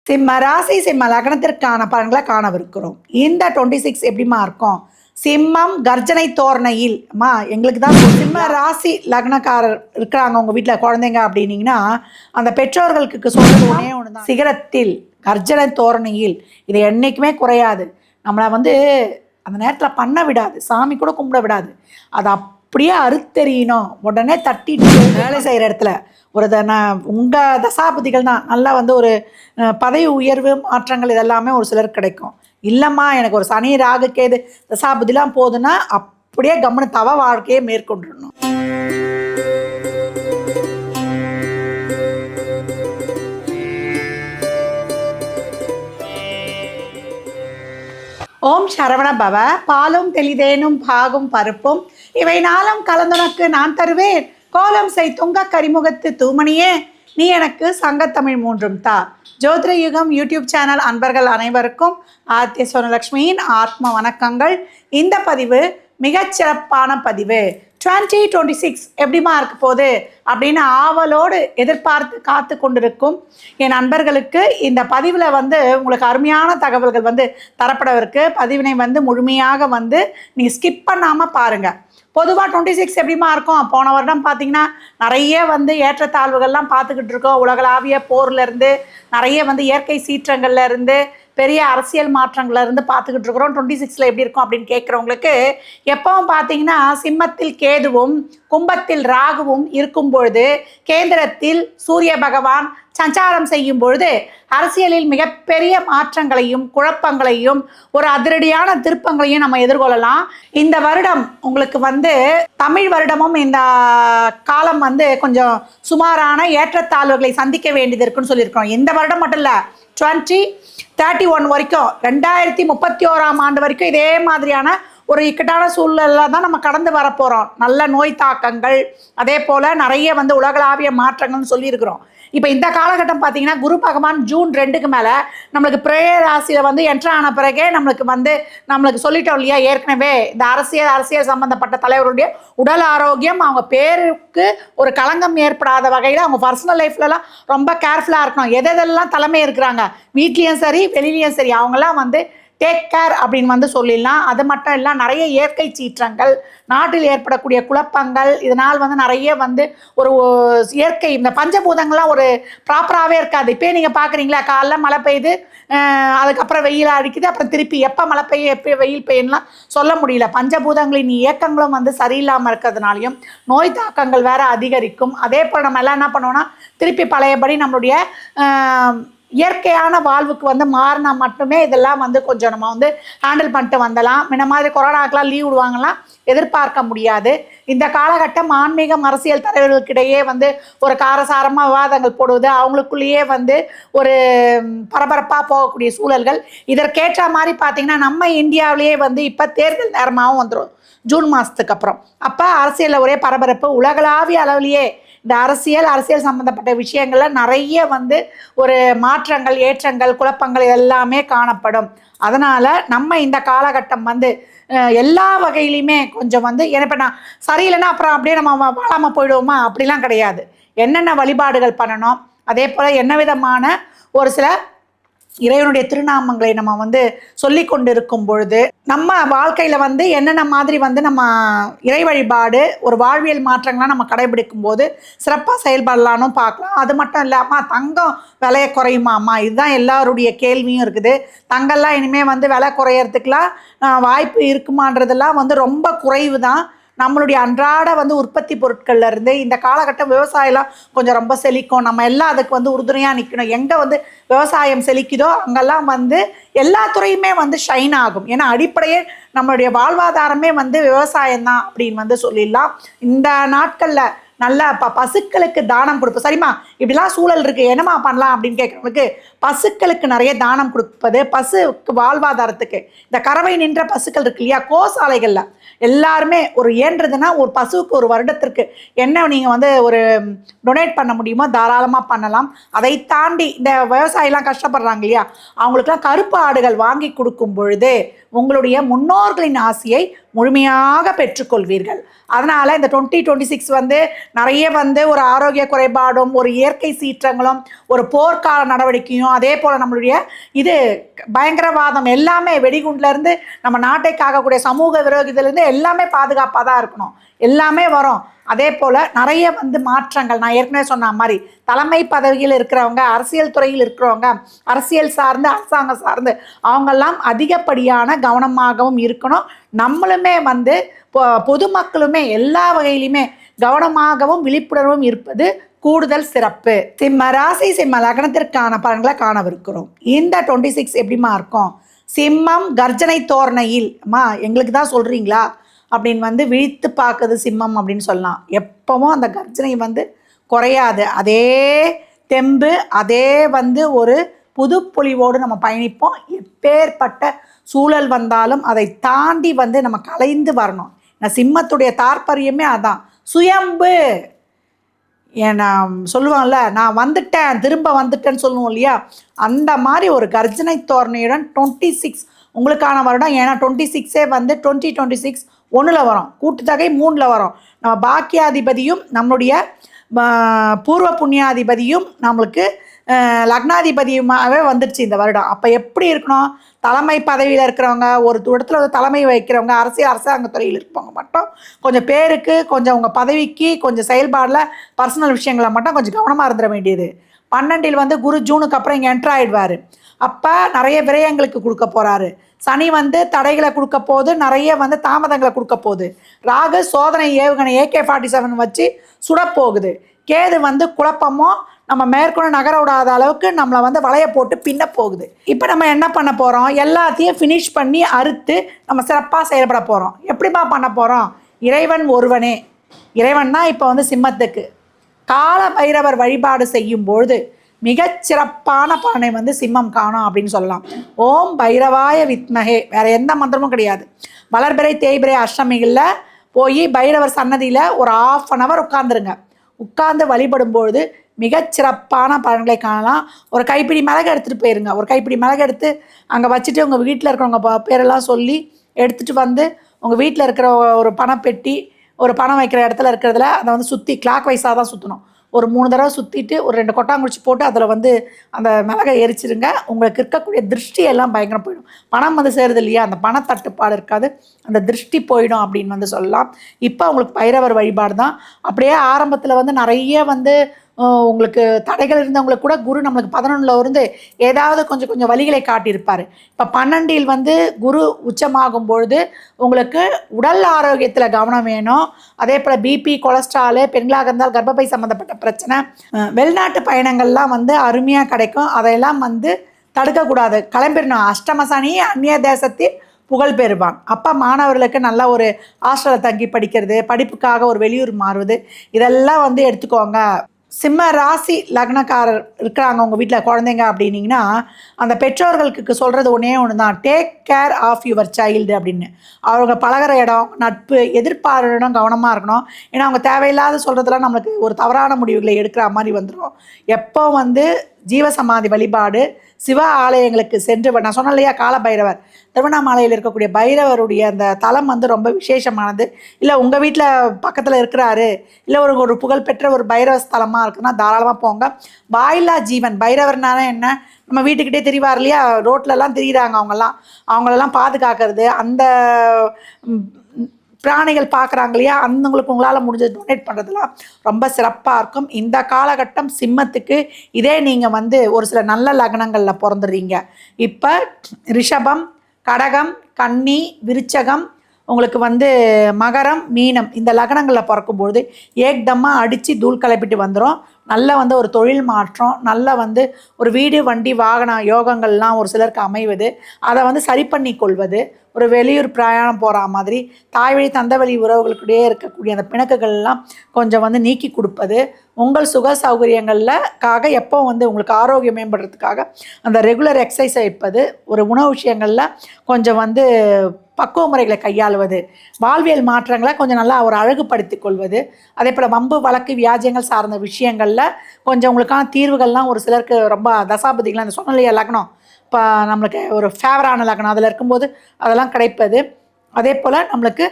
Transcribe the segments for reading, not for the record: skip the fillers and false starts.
சிம்ம ராசி சிம்ம லக்னத்திற்கான பலன்களை காணவிருக்கிறோம். இந்த 26 எப்படிமா இருக்கும்? சிம்மம் கர்ஜனை தோரணையில் எங்களுக்கு தான் சிம்ம ராசி லக்னக்காரர் இருக்கிறாங்க உங்கள் வீட்டில் குழந்தைங்க அப்படின்னீங்கன்னா அந்த பெற்றோர்களுக்கு சொல்கிறது ஒன்றே ஒன்று தான், சிகரத்தில் கர்ஜனை தோரணையில். இது என்றைக்குமே குறையாது. நம்மளை அந்த நேரத்தில் பண்ண விடாது, சாமி கூட கும்பிட விடாது. அது அப்படியே அறுத்தெறியணும், உடனே தட்டிட்டு வேலை செய்கிற இடத்துல ஒரு உங்கள் தசாபதிகள் தான் நல்லா ஒரு பதவி உயர்வு மாற்றங்கள் இதெல்லாமே ஒரு சிலருக்கு கிடைக்கும். இல்லைம்மா எனக்கு ஒரு சனி ராகு கேது தசாபதிலாம் போகுதுன்னா அப்படியே கவனம் தவ வாழ்க்கையை மேற்கொண்டுடணும். ஓம் சரவண பவ. பாலும் தெளிதேனும் பாகும் பருப்பும் இவை நாளும் கலந்துனக்கு நான் தருவேன். கோலம் செய் துங்க கரிமுகத்து தூமணியே நீ எனக்கு சங்கத்தமிழ் மூன்றும் தா. ஜோதிட யுகம் யூடியூப் சேனல் அன்பர்கள் அனைவருக்கும் ஆதித்ய சோனலக்ஷ்மியின் ஆத்ம வணக்கங்கள். இந்த பதிவு மிகச்சிறப்பான பதிவு. 2026 எப்படிமா இருக்க போகுது அப்படின்னு ஆவலோடு எதிர்பார்த்து காத்து கொண்டிருக்கும் என் நண்பர்களுக்கு இந்த பதிவில் உங்களுக்கு அருமையான தகவல்கள் தரப்படவிருக்கு. பதிவினை முழுமையாக நீங்கள் ஸ்கிப் பண்ணாமல் பாருங்கள். பொதுவாக 26 எப்படிமா இருக்கும்? போன வருடம் பார்த்திங்கன்னா நிறைய ஏற்றத்தாழ்வுகள்லாம் பார்த்துக்கிட்டு இருக்கோம். உலகளாவிய போர்லேருந்து நிறைய இயற்கை சீற்றங்கள்லேருந்து பெரிய அரசியல் மாற்றங்கள்லேருந்து பார்த்துக்கிட்டு இருக்கிறோம். 26 எப்படி இருக்கும் அப்படின்னு கேட்குறவங்களுக்கு எப்பவும் பார்த்தீங்கன்னா சிம்மத்தில் கேதுவும் கும்பத்தில் ராகுவும் இருக்கும் பொழுது கேந்திரத்தில் சூரிய பகவான் சஞ்சாரம் செய்யும் பொழுது அரசியலில் மிகப்பெரிய மாற்றங்களையும் குழப்பங்களையும் ஒரு அதிரடியான திருப்பங்களையும் நம்ம எதிர்கொள்ளலாம். இந்த வருடம் உங்களுக்கு தமிழ் வருடமும் இந்த காலம் கொஞ்சம் சுமாரான ஏற்றத்தாழ்வுகளை சந்திக்க வேண்டியது இருக்குன்னு சொல்லியிருக்கோம். இந்த வருடம் மட்டும் இல்லை, 2031 வரைக்கும் 2031ஆம் ஆண்டு வரைக்கும் இதே மாதிரியான ஒரு இக்கட்டான சூழ்நிலையில் தான் நம்ம கடந்து வரப்போகிறோம். நல்ல நோய் தாக்கங்கள், அதே போல் நிறைய உலகளாவிய மாற்றங்கள்னு சொல்லியிருக்கிறோம். இப்போ இந்த காலகட்டம் பார்த்தீங்கன்னா குரு பகவான் ஜூன் 2க்கு மேலே நம்மளுக்கு பிரேய ராசியில் என்ட்ரு ஆன பிறகே நம்மளுக்கு சொல்லிட்டோம் இல்லையா, ஏற்கனவே இந்த அரசியல் சம்மந்தப்பட்ட தலைவருடைய உடல் ஆரோக்கியம், அவங்க பேருக்கு ஒரு களங்கம் ஏற்படாத வகையில் அவங்க பர்சனல் லைஃப்லலாம் ரொம்ப கேர்ஃபுல்லாக இருக்கணும். எதெல்லாம் தலைமை இருக்கிறாங்க வீட்லேயும் சரி வெளியிலையும் சரி அவங்கெல்லாம் டேக் கேர் அப்படின்னு சொல்லிடலாம். அது மட்டும் இல்லை, நிறைய இயற்கை சீற்றங்கள், நாட்டில் ஏற்படக்கூடிய குழப்பங்கள், இதனால் நிறைய ஒரு இயற்கை இந்த பஞ்சபூதங்கள்லாம் ஒரு ப்ராப்பராகவே இருக்காது. இப்போ நீங்கள் பார்க்குறீங்களா, காலைல மழை பெய்யுது, அதுக்கப்புறம் வெயில் அடிக்குது, அப்புறம் திருப்பி எப்போ மழை பெய்யும் எப்போ வெயில் பெய்யலாம் சொல்ல முடியல. பஞ்சபூதங்களின் இயக்கங்களும் சரியில்லாமல் இருக்கிறதுனாலையும் நோய் தாக்கங்கள் வேறு அதிகரிக்கும். அதே போல் நம்ம எல்லாம் என்ன பண்ணுவோம்னா திருப்பி பழையபடி நம்மளுடைய இயற்கையான வாழ்வுக்கு மாறினா மட்டுமே இதெல்லாம் கொஞ்சம் நம்ம ஹேண்டில் பண்ணிட்டு வந்துடலாம். முன்ன மாதிரி கொரோனாக்கெலாம் லீவ் விடுவாங்கலாம் எதிர்பார்க்க முடியாது. இந்த காலகட்டம் ஆன்மீகம் அரசியல் தலைவர்களுக்கிடையே ஒரு காரசாரமாக விவாதங்கள் போடுவது, அவங்களுக்குள்ளேயே ஒரு பரபரப்பாக போகக்கூடிய சூழல்கள். இதற்கேற்ற மாதிரி பார்த்திங்கன்னா நம்ம இந்தியாவிலேயே இப்போ தேர்தல் நேரமாகவும் வந்துடும் ஜூன் மாதத்துக்கு அப்புறம். அப்போ அரசியலில் ஒரே பரபரப்பு. உலகளாவிய அளவிலேயே இந்த அரசியல் சம்மந்தப்பட்ட விஷயங்களில் நிறைய ஒரு மாற்றங்கள் ஏற்றங்கள் குழப்பங்கள் எல்லாமே காணப்படும். அதனால் நம்ம இந்த காலகட்டம் எல்லா வகையிலையுமே கொஞ்சம் இப்போ நான் சரியில்லைன்னா அப்புறம் அப்படியே நம்ம வாழாமல் போயிடுவோமா அப்படிலாம் கிடையாது. என்னென்ன வழிபாடுகள் பண்ணணும், அதே போல் என்ன விதமான ஒரு சில இறைவனுடைய திருநாமங்களை நம்ம சொல்லி கொண்டு இருக்கும் பொழுது நம்ம வாழ்க்கையில் என்னென்ன மாதிரி நம்ம இறை வழிபாடு ஒரு வாழ்வியல் மாற்றங்கள்லாம் நம்ம கடைபிடிக்கும் போது சிறப்பாக செயல்படலான்னு பார்க்கலாம். அது மட்டும் இல்லாமல் தங்கம் விலையை குறையுமாம்மா, இதுதான் எல்லாருடைய கேள்வியும் இருக்குது. தங்கம்லாம் இனிமேல் விலை குறையறதுக்கெலாம் வாய்ப்பு இருக்குமான்றதெல்லாம் ரொம்ப குறைவு தான். நம்மளுடைய அன்றாட உற்பத்தி பொருட்கள்ல இருந்து இந்த காலகட்டம் விவசாயம்லாம் கொஞ்சம் ரொம்ப செழிக்கும். நம்ம எல்லாம் அதுக்கு உறுதுணையாக நிற்கணும். எங்கே விவசாயம் செழிக்குதோ அங்கெல்லாம் எல்லா துறையுமே ஷைன் ஆகும். ஏன்னா அடிப்படையே நம்மளுடைய வாழ்வாதாரமே விவசாயம் தான் அப்படின்னு சொல்லிடலாம். இந்த நாட்களில் நல்ல பசுக்களுக்கு தானம் கொடுப்போம். சரிம்மா இப்படிலாம் சூழல் இருக்குது, என்னம்மா பண்ணலாம் அப்படின்னு கேட்குறவங்களுக்கு பசுக்களுக்கு நிறைய தானம் கொடுப்பது, பசுக்கு வாழ்வாதாரத்துக்கு இந்த கறவை நின்ற பசுக்கள் இருக்கு இல்லையா, கோசாலைகளில் எல்லாருமே ஒரு ஏன்றதுன்னா ஒரு பசுவுக்கு ஒரு வருடத்திற்கு என்ன நீங்கள் ஒரு டொனேட் பண்ண முடியுமோ தாராளமாக பண்ணலாம். அதை தாண்டி இந்த விவசாயிலாம் கஷ்டப்படுறாங்க இல்லையா, அவங்களுக்குலாம் கருப்பு ஆடுகள் வாங்கி கொடுக்கும் பொழுது உங்களுடைய முன்னோர்களின் ஆசையை முழுமையாக பெற்றுக்கொள்வீர்கள். அதனால் இந்த 2026 வந்து நிறைய வந்து ஒரு ஆரோக்கிய குறைபாடும் ஒரு இயற்கை சீற்றங்களும் ஒரு போர்க்கால நடவடிக்கையும் அதே போல் நம்மளுடைய இது பயங்கரவாதம் எல்லாமே வெடிகுண்டிலேருந்து நம்ம நாட்டை காக்கக்கூடிய சமூக விரோதியிலேருந்து எல்லாமே பாதுகாப்பாக தான் இருக்கணும். எல்லாமே வரும். அதே போல் நிறைய வந்து மாற்றங்கள் நான் ஏற்கனவே சொன்ன மாதிரி தலைமை பதவியில் இருக்கிறவங்க, அரசியல் துறையில் இருக்கிறவங்க, அரசியல் சார்ந்து அரசாங்கம் சார்ந்து அவங்கெல்லாம் அதிகப்படியான கவனமாகவும் இருக்கணும். நம்மளுமே வந்து பொதுமக்களுமே எல்லா வகையிலுமே கவனமாகவும் விழிப்புணர்வும் இருப்பது கூடுதல் சிறப்பு. சிம்ம ராசி சிம்ம லக்னத்திற்கான பலன்களை காணவிருக்கிறோம். இந்த 26 எப்படிமா இருக்கும்? சிம்மம் கர்ஜனை தோரணையில் அம்மா எங்களுக்கு தான் சொல்கிறீங்களா அப்படின்னு வந்து விழித்து பார்க்குது சிம்மம் அப்படின்னு சொல்லலாம். எப்பவும் அந்த கர்ஜனை வந்து குறையாது. அதே தெம்பு, அதே வந்து ஒரு புது பொலிவோடு நம்ம பயணிப்போம். எப்பேற்பட்ட சூழல் வந்தாலும் அதை தாண்டி வந்து நம்ம கலைந்து வரணும். நான் சிம்மத்துடைய தாற்பயமே அதான், சுயம்பு. நான் சொல்லுவாங்கள்ல, நான் வந்துட்டேன் திரும்ப வந்துட்டேன்னு சொல்லுவோம் இல்லையா, அந்த மாதிரி ஒரு கர்ஜனை தோரணையுடன் 26 உங்களுக்கான வருடம். ஏன்னா 26 வந்து 2026 1ல் வரும், கூட்டுத்தொகை 3ல் வரும். நம்ம பாக்கியாதிபதியும் நம்மளுடைய பூர்வ புண்ணியாதிபதியும் நம்மளுக்கு லக்னாதிபதியுமாகவே வந்துடுச்சு இந்த வருடம். அப்போ எப்படி இருக்கணும்? தலைமை பதவியில் இருக்கிறவங்க, ஒரு இடத்துல ஒரு தலைமை வைக்கிறவங்க, அரசாங்கத்துறையில் இருப்பவங்க மட்டும் கொஞ்சம் பேருக்கு, கொஞ்சம் உங்கள் பதவிக்கு, கொஞ்சம் செயல்பாடில் பர்சனல் விஷயங்களை மட்டும் கொஞ்சம் கவனமாக இருந்துட வேண்டியது. 12ல் வந்து குரு ஜூனுக்கு அப்புறம் இங்கே என்ட்ரு ஆகிடுவார். அப்போ நிறைய விரயங்களுக்கு கொடுக்க போகிறாரு. சனி வந்து தடைகளை கொடுக்க போகுது, நிறைய வந்து தாமதங்களை கொடுக்க போகுது. ராகு சோதனை ஏவுகணை AK-47 வச்சு சுடப்போகுது. கேது வந்து குழப்பமோ நம்ம மேற்கொண்டு நகர விடாத அளவுக்கு நம்மளை வந்து வளைய போட்டு பின்ன போகுது. இப்போ நம்ம என்ன பண்ண போகிறோம்? எல்லாத்தையும் ஃபினிஷ் பண்ணி அறுத்து நம்ம சிறப்பாக செயல்பட போகிறோம். எப்படிமா பண்ண போகிறோம்? இறைவன் ஒருவனே. இறைவன் தான் இப்போ வந்து சிம்மத்துக்கு கால பைரவர் வழிபாடு செய்யும் பொழுது மிகச்சிறப்பான பலனை வந்து சிம்மம் காணும் அப்படின்னு சொல்லலாம். ஓம் பைரவாய வித்மகே, வேறு எந்த மந்திரமும் கிடையாது. வளர்பிறை தேய்பிறை அஷ்டமிகளில் போய் பைரவர் சன்னதியில் ஒரு 1/2 hour உட்காந்துருங்க. உட்கார்ந்து வழிபடும்பொழுது மிகச்சிறப்பான பலன்களை காணலாம். ஒரு கைப்பிடி மிளகு எடுத்துகிட்டு போயிருங்க. ஒரு கைப்பிடி மிளகு எடுத்து அங்கே வச்சுட்டு உங்கள் வீட்டில் இருக்கிறவங்க பேரெல்லாம் சொல்லி எடுத்துகிட்டு வந்து உங்கள் வீட்டில் இருக்கிற ஒரு பணப்பெட்டி, ஒரு பணம் வைக்கிற இடத்துல இருக்கிறதுல அதை வந்து சுற்றி கிளாக் வைஸாக தான் சுற்றணும். ஒரு 3 தடவை சுற்றிட்டு ஒரு 2 கொட்டாங்குச்சி போட்டு அதில் வந்து அந்த மிளகை எரிச்சிருங்க. உங்களுக்கு இருக்கக்கூடிய திருஷ்டியெல்லாம் பயங்கரம் போயிடும். பணம் வந்து சேருது இல்லையா, அந்த பணத்தட்டுப்பாடு இருக்காது, அந்த திருஷ்டி போயிடும் அப்படின்னு வந்து சொல்லலாம். இப்போ உங்களுக்கு பைரவர் வழிபாடு தான். அப்படியே ஆரம்பத்தில் வந்து நிறைய வந்து உங்களுக்கு தடைகள் இருந்தவங்களுக்கு கூட குரு நம்மளுக்கு 11ல் இருந்து ஏதாவது கொஞ்சம் வழிகளை காட்டியிருப்பார். இப்போ 12ல் வந்து குரு உச்சமாகும் பொழுது உங்களுக்கு உடல் ஆரோக்கியத்தில் கவனம் வேணும். அதே போல் பிபி, கொலஸ்ட்ராலு, பெண்களாக இருந்தால் கர்ப்பப்பை சம்மந்தப்பட்ட பிரச்சனை, வெளிநாட்டு பயணங்கள்லாம் வந்து அருமையாக கிடைக்கும். அதையெல்லாம் வந்து தடுக்கக்கூடாது, கிளம்பிடணும். அஷ்டமசனி அந்நிய தேசத்தில் புகழ் பெறுவான். அப்போ மாணவர்களுக்கு நல்ல ஒரு ஹாஸ்டலில் தங்கி படிக்கிறது, படிப்புக்காக ஒரு வெளியூர் மாறுவது, இதெல்லாம் வந்து எடுத்துக்கோங்க. சிம்ம ராசி லக்னக்காரர் இருக்கிறாங்க உங்கள் வீட்டில் குழந்தைங்க அப்படின்னிங்கன்னா, அந்த பெற்றோர்களுக்கு சொல்கிறது ஒன்றே ஒன்று தான், take care of your child அப்படின்னு. அவங்க பழகிற இடம், நட்பு, எதிர்பார்ப்பிடம் கவனமாக இருக்கணும். ஏன்னா அவங்க தேவையில்லாத சொல்கிறதுலாம் நம்மளுக்கு ஒரு தவறான முடிவுகளை எடுக்கிற மாதிரி வந்துடும். எப்போ வந்து ஜீவசமாதி வழிபாடு, சிவ ஆலயங்களுக்கு சென்று, நான் சொன்னேன் இல்லையா, கால பைரவர், திருவண்ணாமலையில் இருக்கக்கூடிய பைரவருடைய அந்த தலம் வந்து ரொம்ப விசேஷமானது. இல்லை உங்கள் வீட்டில் பக்கத்தில் இருக்கிறாரு, இல்லை ஒரு புகழ்பெற்ற ஒரு பைரவ ஸ்தலமாக இருக்குன்னா தாராளமாக போங்க. வாயில்லா ஜீவன் பைரவர்னால என்ன, நம்ம வீட்டுக்கிட்டே திரிவார் இல்லையா, ரோட்லலாம் திரிகிறாங்க, அவங்களெல்லாம் பாதுகாக்கிறது, அந்த பிராணிகள் பார்க்குறாங்க இல்லையா, அந்தங்களுக்கு உங்களால் முடிஞ்சது டொனேட் பண்ணுறதுலாம் ரொம்ப சிறப்பாக இருக்கும். இந்த காலகட்டம் சிம்மத்துக்கு இதே நீங்கள் வந்து ஒரு சில நல்ல லக்னங்களில் பிறந்துடுறீங்க. இப்போ ரிஷபம், கடகம், கன்னி, விருச்சகம், உங்களுக்கு வந்து மகரம், மீனம், இந்த லக்னங்களில் பிறக்கும்பொழுது ஏக்தமாக அடித்து தூள் கிளப்பிட்டு வந்துடும். நல்ல வந்து ஒரு தொழில் மாற்றம், நல்ல வந்து ஒரு வீடு, வண்டி, வாகன யோகங்கள்லாம் ஒரு சிலருக்கு அமைவது, அதை வந்து சரி பண்ணி கொள்வது, ஒரு வெளியூர் பிரயாணம் போகிற மாதிரி, தாய்வழி தந்தவழி உறவுகளுக்கிடையே இருக்கக்கூடிய அந்த பிணக்குகள்லாம் கொஞ்சம் வந்து நீக்கி கொடுப்பது, உங்கள் சுக சௌகரியங்களுக்காக எப்போ வந்து உங்களுக்கு ஆரோக்கியம் மேம்படுறதுக்காக அந்த ரெகுலர் எக்ஸசைஸ் வைப்பது, ஒரு உணவு விஷயங்களில் கொஞ்சம் வந்து பக்குவ முறைகளை கையாளுவது, வாழ்வியல் மாற்றங்களை கொஞ்சம் நல்லா ஒரு அழகுபடுத்தி கொள்வது, அதே போல் வம்பு வழக்கு வியாஜியங்கள் சார்ந்த விஷயங்களில் கொஞ்சம் உங்களுக்கான தீர்வுகள்லாம் ஒரு சிலருக்கு ரொம்ப தசாபதிகள்லாம் அந்த சொன்னலையே லக்னம் இப்போ நம்மளுக்கு ஒரு ஃபேவரான லக்னம் அதில் இருக்கும்போது அதெல்லாம் கிடைப்பது. அதே போல் நம்மளுக்கு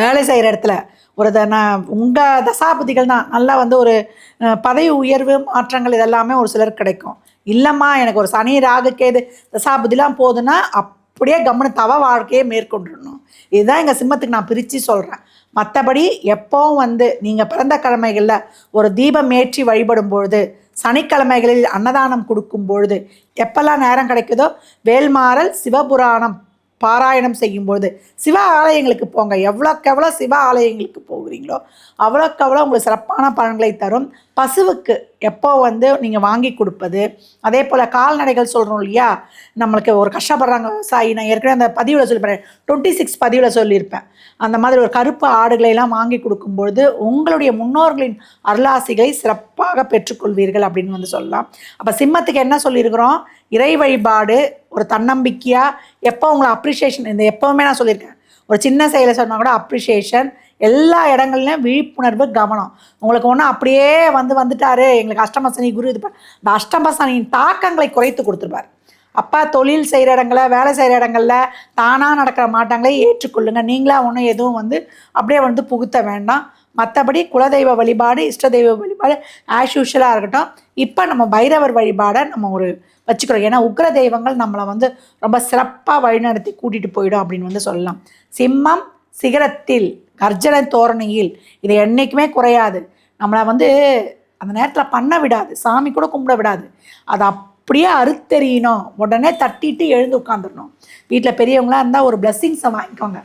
வேலை செய்கிற இடத்துல ஒரு உங்கள் தசாபதிகள் தான் நல்லா வந்து ஒரு பதவி உயர்வு மாற்றங்கள் இதெல்லாமே ஒரு சிலருக்கு கிடைக்கும். இல்லைம்மா எனக்கு ஒரு சனி ராகு கேது தசாபதிலாம் போதுன்னா அப்படியே கம்முனு தவ வாழ்க்கையே மேற்கொண்டுடணும். இதுதான் எங்கள் சிம்மத்துக்கு நான் பிரித்து சொல்கிறேன். மற்றபடி எப்போவும் வந்து நீங்கள் பிறந்த கிழமைகளில் ஒரு தீபம் ஏற்றி வழிபடும் பொழுது, சனிக்கிழமைகளில் அன்னதானம் கொடுக்கும் பொழுது, எப்பெல்லாம் நேரம் கிடைக்குதோ வேல்மாறல் சிவபுராணம் பாராயணம் செய்யும்பொழுது சிவ ஆலயங்களுக்கு போங்க. எவ்வளோக்கு எவ்வளோ சிவ ஆலயங்களுக்கு போகிறீங்களோ அவ்வளோக்கு அவ்வளோ உங்களுக்கு சிறப்பான பலன்களை தரும். பசுவுக்கு எப்போ வந்து நீங்கள் வாங்கி கொடுப்பது, அதே போல் கால்நடைகள் சொல்கிறோம் இல்லையா, நம்மளுக்கு ஒரு கஷ்டப்படுறாங்க விவசாயி. நான் ஏற்கனவே அந்த பதிவில் சொல்லியிருப்பேன், 26 பதிவில் சொல்லியிருப்பேன். அந்த மாதிரி ஒரு கருப்பு ஆடுகளையெல்லாம் வாங்கி கொடுக்கும்பொழுது உங்களுடைய முன்னோர்களின் அருளாசிகளை சிறப்பாக பெற்றுக்கொள்வீர்கள் அப்படின்னு வந்து சொல்லலாம். அப்போ சிம்மத்துக்கு என்ன சொல்லியிருக்கிறோம்? இறை வழிபாடு, ஒரு தன்னம்பிக்கையாக எப்போ உங்களை அப்ரிஷியேஷன், இந்த எப்போவுமே நான் சொல்லியிருக்கேன், ஒரு சின்ன செயலை சொன்னால் கூட அப்ரிஷியேஷன், எல்லா இடங்கள்லையும் விழிப்புணர்வு, கவனம். உங்களுக்கு ஒன்றும் அப்படியே வந்துட்டாரு எங்களுக்கு அஷ்டமசனி குரு இது இந்த அஷ்டமசனியின் தாக்கங்களை குறைத்து கொடுத்துருப்பார். அப்போ தொழில் செய்கிற இடங்களில் வேலை செய்கிற இடங்களில் தானாக நடக்கிற மாற்றங்களை ஏற்றுக்கொள்ளுங்க. நீங்களாக ஒன்றும் எதுவும் அப்படியே புகுத்த வேண்டாம். மற்றபடி குலதெய்வ வழிபாடு, இஷ்ட தெய்வ வழிபாடு ஆஸ் யூஷுவலாக இருக்கட்டும். இப்போ நம்ம பைரவர் வழிபாடை நம்ம வச்சுக்கிறோம். ஏன்னா உக்ர தெய்வங்கள் நம்மளை ரொம்ப சிறப்பாக வழிநடத்தி கூட்டிகிட்டு போயிடும் அப்படின்னு சொல்லலாம். சிம்மம் சிகரத்தில் கர்ஜனை தோரணையில் இது என்றைக்குமே குறையாது. நம்மளை அந்த நேரத்தில் பண்ண விடாது, சாமி கூட கும்பிட விடாது. அது அப்படியே அறுத்தெறியணும், உடனே தட்டிட்டு எழுந்து உட்காந்துடணும். வீட்டில் பெரியவங்களாம் இருந்தால் ஒரு பிளெஸ்ஸிங்ஸை வாங்கிக்கோங்க.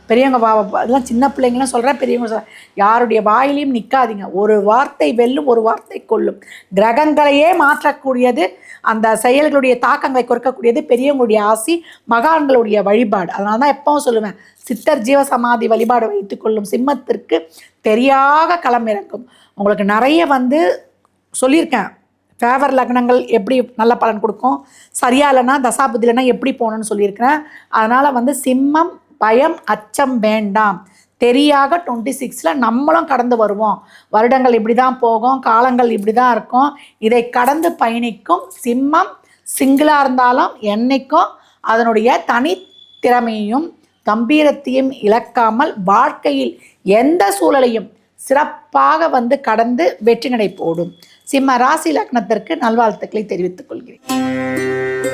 பெரியவங்க அதெல்லாம் சின்ன பிள்ளைங்களாம் சொல்கிறேன், பெரியவங்க சொல்கிறேன், யாருடைய வாயிலையும் நிற்காதீங்க. ஒரு வார்த்தை வெல்லும், ஒரு வார்த்தை கொல்லும். கிரகங்களையே மாற்றக்கூடியது, அந்த செயல்களுடைய தாக்கங்களை குறைக்கக்கூடியது பெரியவங்களுடைய ஆசி, மகான்களுடைய வழிபாடு. அதனால தான் எப்பவும் சொல்லுவேன், சித்தர் ஜீவ சமாதி வழிபாடு வைத்து கொள்ளும் சிம்மத்திற்கு தெரியாக களம் இறக்கும். உங்களுக்கு நிறைய சொல்லியிருக்கேன், ஃபேவர் லக்னங்கள் எப்படி நல்ல பலன் கொடுக்கும், சரியா இல்லைன்னா தசாபுத்திலனா எப்படி போகணுன்னு சொல்லியிருக்கிறேன். அதனால் சிம்மம் பயம் அச்சம் வேண்டாம். தெரியாக 26ல் நம்மளும் கடந்து வருவோம். வருடங்கள் இப்படி தான் போகும், காலங்கள் இப்படி தான் இருக்கும். இதை கடந்து பயணிக்கும் சிம்மம் சிங்கிளாக இருந்தாலும் என்னைக்கும் அதனுடைய தனித்திறமையும் கம்பீரத்தையும் இழக்காமல் வாழ்க்கையில் எந்த சூழலையும் சிறப்பாக கடந்து வெற்றி நடை போடும். சிம்ம ராசி லக்னத்திற்கு நல்வாழ்த்துக்களை தெரிவித்துக் கொள்கிறேன்.